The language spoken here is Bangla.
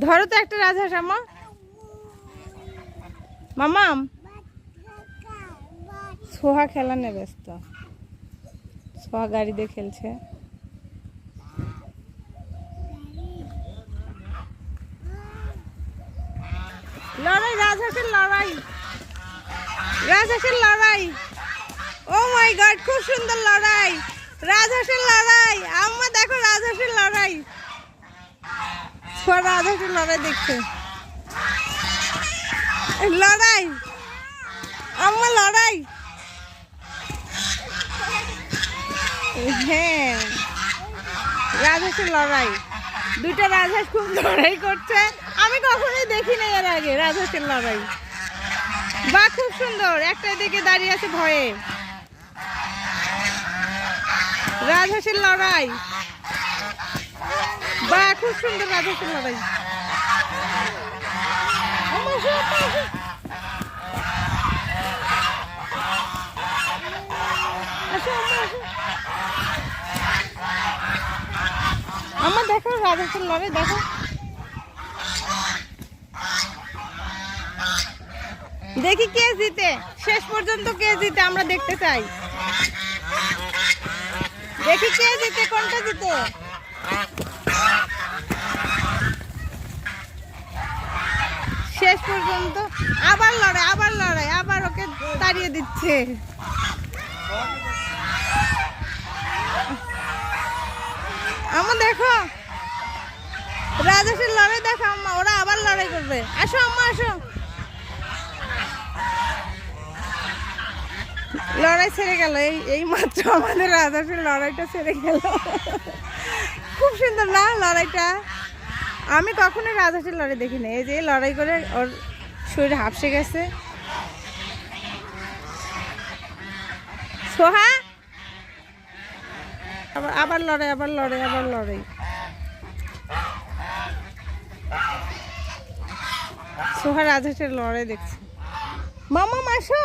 ধরো তো একটা রাজহাঁস আমা। মামাম সোহা খেলা নিয়ে ব্যস্ত। সোহা গাড়ি দিয়ে খেলছে। লড়াই, রাজহাঁসের লড়াই, রাজহাঁসের লড়াই। ও মাই গড, খুব সুন্দর লড়াই, রাজহাঁসের লড়াই। আম্মা দেখো রাজহাঁসের লড়াই। রাজহাঁসের লড়াই দেখছে। লড়াই আম্মা, লড়াই। হ্যাঁ, রাজহাঁসের লড়াই। দুইটা রাজহাঁস খুব লড়াই করছে। আমি কখনোই দেখিনি এর আগে রাজহাঁসের লড়াই। বা খুব সুন্দর, একটা দিকে দাঁড়িয়ে আছে ভয়ে। রাজহাঁসের লড়াই, বা খুব সুন্দর রাজহাঁসের লড়াই। আমার দেখো রাজহাঁসের লড়াই, দেখো। দেখি কে জিতে, শেষ পর্যন্ত কে জিতে আমরা দেখতে চাই। দেখি কে জিতে, কোনটা জিতে। শেষ পর্যন্ত আবার লড়াই, আবার লড়াই, আবার ওকে তাড়িয়ে দিচ্ছে। আম্মা দেখো রাজহাঁসের লড়াই, দেখো আম্মা, ওরা আবার লড়াই করবে। আসো আম্মা, আসো। লড়াই ছেড়ে গেল, এই মাত্র আমাদের রাজহাঁসের লড়াইটা ছেড়ে গেল। খুব সুন্দর না লড়াইটা? আমি কখনোই রাজহাঁসের লড়াই দেখিনি। এই যে লড়াই করে ওর শরীর হাঁপসে গেছে। সোহা আবার লড়াই, আবার লড়াই, আবার লড়াই। সোহা রাজহাঁসের লড়াই দেখছে। মামা আসো।